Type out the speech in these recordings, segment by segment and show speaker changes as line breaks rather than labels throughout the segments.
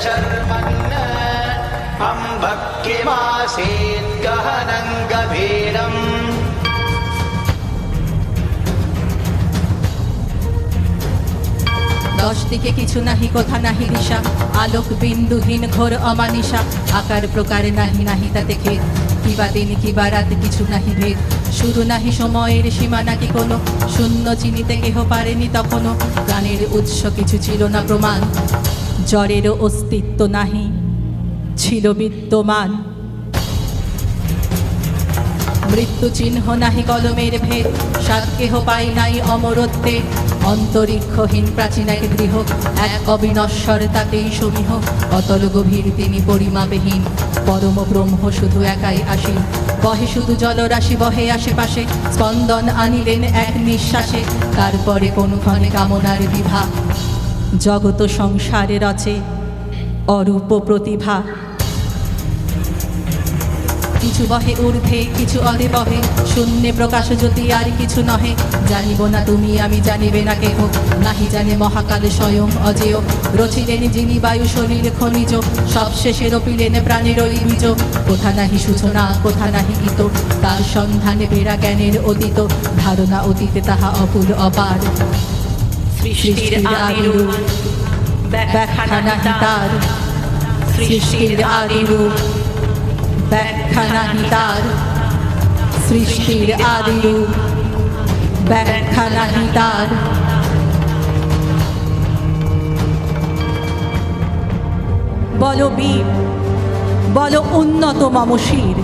शर्मन् अम्भक्किमासीत् गहनं गभीरम्
দশ দিকে কিছু নাহি কথা নাহি দিশা, আলোক বিন্দুহীন ঘোর অমানিসা, আকার প্রকার নাহি নাহি তাতে খেদ, কিবা দিন কিবা রাত কিছু নাহি ভেদ, শুরু নাহি সময়ের সীমা নাকি কোনো, শূন্য চিনিতে কেহ পারেনি তখনও, প্রাণের উৎস কিছু ছিল না প্রমাণ, জ্বরেরও অস্তিত্ব নাহি ছিল বিদ্যমান, মৃত্যু চিহ্ন নাহি কলমের ভেদ, সাত কেহ পাই নাই অমরত্বে, অন্তরিক্ষহীন প্রাচীন এক গৃহ, এক অবিনশ্বর তাতেই সমীহ, অতল গভীর তিনি পরিমাপহীন, পরম ব্রহ্ম শুধু একাই আসীন, বহে শুধু জলরাশি বহে আশেপাশে, স্পন্দন আনিলেন এক নিঃশ্বাসে, তারপরে কোনক্ষণে কামনার বিভা, জগত সংসারে রচে অরূপ প্রতিভা, কিছু বহে ঊর্ধ্বে কিছু অধে বহে, শূন্যে প্রকাশ জ্যোতি আর কিছু নহে, জানিব না তুমি আমি জানিবে না কেহ, নাহি জানে মহাকালে স্বয়ং অজেয়, রচিলেন যিনি বায়ু শরীর খনিজ, সবশেষে রপিলেন প্রাণের ওই বীজ, কোথা নাহি সূচনা কোথা নাহি ইত, তার সন্ধানে বেড়া জ্ঞানের অতীত, ধারণা অতীতে তাহা অকুল অপার, সৃষ্টির আদিরূপ ব্যাখ্যা নাহি তার, সৃষ্টির আদিরূপ ব্যাখ্যা নাহি তার, সৃষ্টির আদিরূপ ব্যাখ্যা নাহি তার। বলো বীর বলো উন্নত মম শির,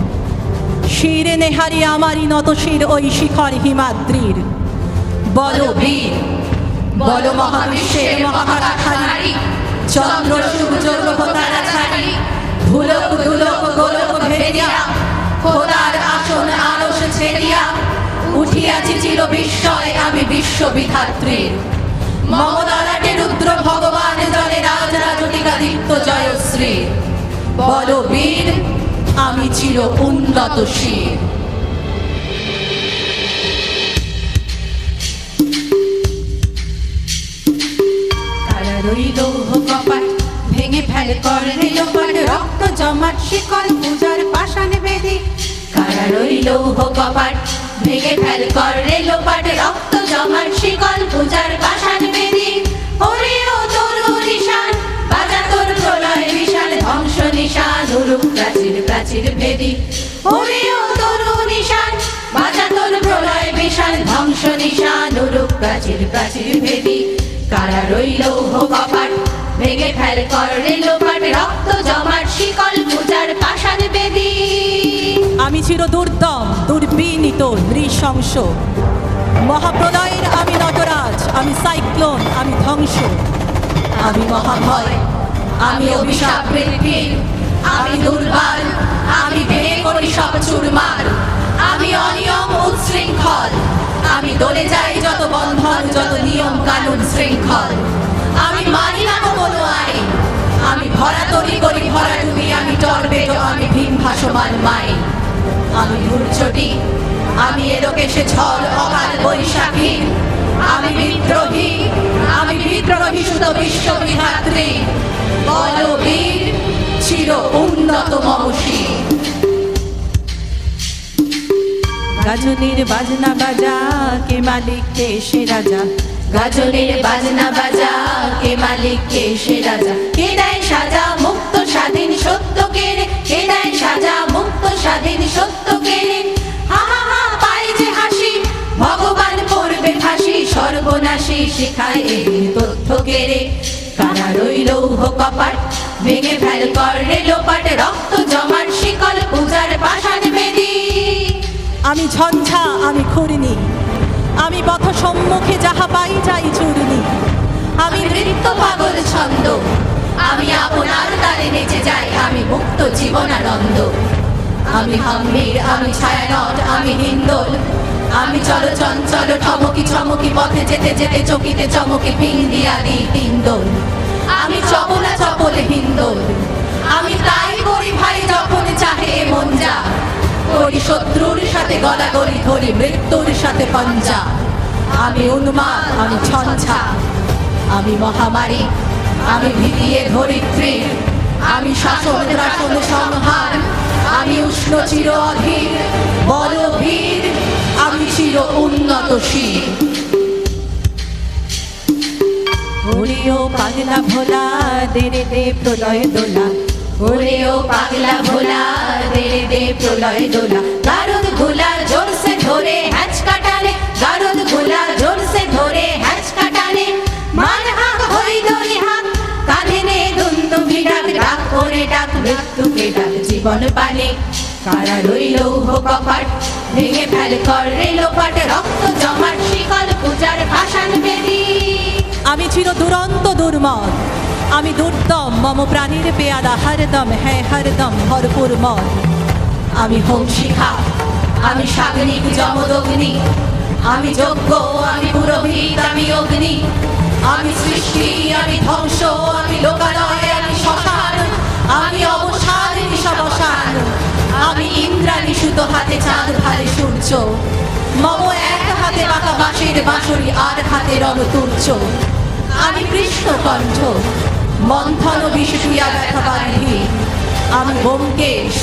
শিরে নেহারি আমারই নত শির ওই শিখর হিমাদ্রির, বলো বীর বলো মহাবিশ্বের মহাকাঠারি, চন্দ্র সূর্য গ্রহ তারা ছাড়ি, ভুলক দুলক গোলক ভেদিয়া, খোদার আসন আরশ ছেড়িয়া, উঠিয়াছি চির বিস্ময় আমি বিশ্ববিধাত্রীর, মম ললাটে রুদ্র ভগবান জলে রাজ রাজটিকাদিত্য জয়শ্রী, বলো বীর আমি চির উন্নত শির। তারা রইল কপাট ভেঙে ফেল করে লোপাট, রক্ত জমাট শিকল পূজার পাষাণ বেদি, কারা রইল কপাট ভেঙে ফেল করে লোপাট, রক্ত জমাট শিকল পূজার পাষাণ বেদি, ওরে ও তোর নিশান বাজা তোর প্রলয় বিশাল ধ্বংস নিশান উরুপ প্রাচীর প্রাচীর ভেদি, ওরে ও তোর নিশান বাজা তোর প্রলয় বিশাল ধ্বংস নিশান উরুপ প্রাচীর প্রাচীর ভেদি, কারা রইল কপাট ভেঙে ফেল করে লোপাট, রক্ত জমাট শিকল পূজার পাষাণ বেদি। আমি চির দুর্দম দুর্বিনীত নৃশংস, মহাপ্রলয়ের আমি নটরাজ, আমি সাইক্লোন আমি ধ্বংস, আমি মহাভয় আমি অভিশাপ বীর, আমি দুর্বল আমি ভেঙে করি সব চুরমার, আমি অনিয়ম উচ্ছৃঙ্খল, আমি দলে যাই যত বন্ধন যত নিয়ম কানুন শৃঙ্খল, আমি মানি না কোনো আইন, আমি ভরা তরি করি ভরা ডুবি, আমি টর্নেডো আমি ভীম ভাসমান মাই, আমি দুর্যোটি আমি এলোকেশে ঝড় অকাল বৈশাখী, আমি বিদ্রোহী শুধু বিশ্ববিধাত্রী, বলো বীর চির উন্নত মম শির। গাজনের বাজনা বাজা কে মালিক কে সে রাজা, গাজনের বাজনা বাজা কে মালিক কে সে রাজা, কে দেয় সাজা মুক্ত স্বাধীন সত্য কেড়ে, কে দেয় সাজা মুক্ত স্বাধীন সত্য কেড়ে, হা হা হা পাই যে হাসি ভগবান পড়বে ফাঁসি, সর্বনাশী শিখায় এই তথ্য কেড়ে, কারা রইল কপাট ভেঙে ফেল করে লোপাট, রক্ত জমাট শিকল পূজার পাষাণ বেদি, আমি ঝঞ্ঝা আমি ঘূর্ণি, আমি পথ সম্মুখে যাহা পাই যাই চূর্ণি, আমি নৃত্য পাগল ছন্দ, আমি আপনার তালে নেচে যাই, আমি মুক্ত জীবনানন্দ, আমি হাম্মির আমি ছায়ানট আমি হিন্দোল, আমি চল চঞ্চল ঠমকি চমকি পথে যেতে যেতে চকিতে চমকে পিন্ডিয়া দি তিনদোল, আমি চপলা চপল হিন্দোল, আমি তাই করি ভাই যখন চাহে মন যা, করি শত্রুর সাথে গলাগলি ধরি মৃত্যুর সাথে পঞ্জা, আমি উন্মাদ আমি ছঞ্ছা, আমি মহামারী আমি ভিড়িয়ে ধরিত্রী, আমি শাসন রাসন সংহার, আমি উষ্ণ চির অধীর, বল বীর, আমি চির উন্নত শির। ওরে ও পাগলা ভোলা দে রে দে প্রলয় দোলা, ওরে ও পাগলা ভোলা দে রে দে প্রলয় দোলা। গারদ গোলা জোরসে ধরে হ্যাচ কাটানে, গারদ গোলা জোরসে ধরে হ্যাচ কাটানে। মান হাক হই দরি হাক, কাঁধে নে দুন্দুভি ডাক, ডাক করে ডাক মৃত্যুকে ডাক জীবন পানে। কারা রইল লৌহ কপাট, ভেঙে ফেল কর রে লোপাট, রক্ত জমাট শিকল পূজার ভাসান বেদী। আমি চির দুরন্ত দুর্মদ, আমি দুর্দম, মম প্রাণীর পেয়াদা হরদম, হ্যাঁ হরদম ভরপুর মদ। আমি হোম শিখা, আমি সাগনিক যমদগ্নি, আমি যজ্ঞ, আমি পুরোহিত, আমি অগ্নি। আমি সৃষ্টি, আমি ধ্বংস, আমি লোকালয়, আমি শ্মশান, আমি অবসান নিশাবসান। আমি ইন্দ্রাণী সুত হাতে চাঁদ ভালে সূর্য, মম এক হাতে বাঁকা বাঁশের বাঁশরি, আর হাতে রণতুর্য। আমি কৃষ্ণ কণ্ঠ, মন্থন বিষুয়া ব্যথা বান্ধি। আমি ব্যোমকেশ,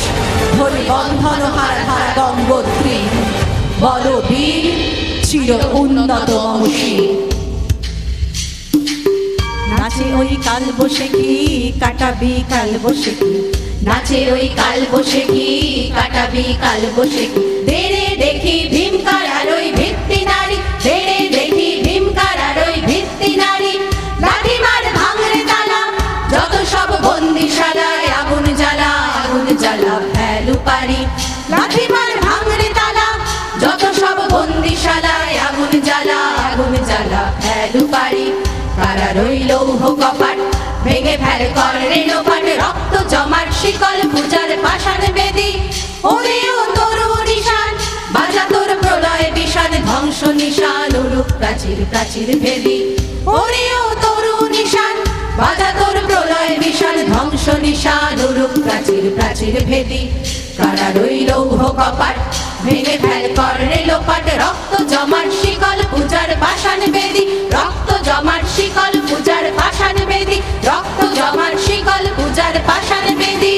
ধরি বন্ধন হারা হারা গঙ্গোত্রী। বল বীর, চির উন্নত মম শির। নাচে ওই কাল বসে কি কাটাবি কাল বসে কি, নাচে ওই কাল বসে কি কাটাবি কাল বসে কি। দেরে দেখি ভীমকার আর ওই ভিত্তি নারী, দেরে দেখি ভীমকার আর ওই ভিত্তি নারী। লাঠি মার ভাঙরে তালা, যত সব বন্দিশালায় আগুন জ্বালা, আগুন জ্বালা ফেলু পারি। লাঠি মার ভাঙরে তালা, যত সব বন্দিশালায় আগুন জ্বালা, আগুন জ্বালা ফেলু পারি। কারা রইল লৌহ কপাট, ভেঙে ফেল কর রে লোপাট, রক্ত জমাট শিকল পূজার পাষাণ বেদী। ওরে ও তরু নিশান, বাজা তোর প্রলয় বিষাদ, ধ্বংস নিশান উড়ুক প্রাচীর প্রাচীর ভেদী। ওরে ও তরু নিশান, বাজা তোর প্রলয় বিষাদ, ধ্বংস নিশান উড়ুক প্রাচীর প্রাচীর ভেদী। কারা রইল লৌহ কপাট, ভেঙে ফেল কর রে লোপাট, রক্ত জমাট শিকল পূজার পাষাণ বেদী। রক্ত জমাট শিকল পূজার পাষাণ বেদী, রক্ত জমাট শিকল পূজার পাষাণ বেদী।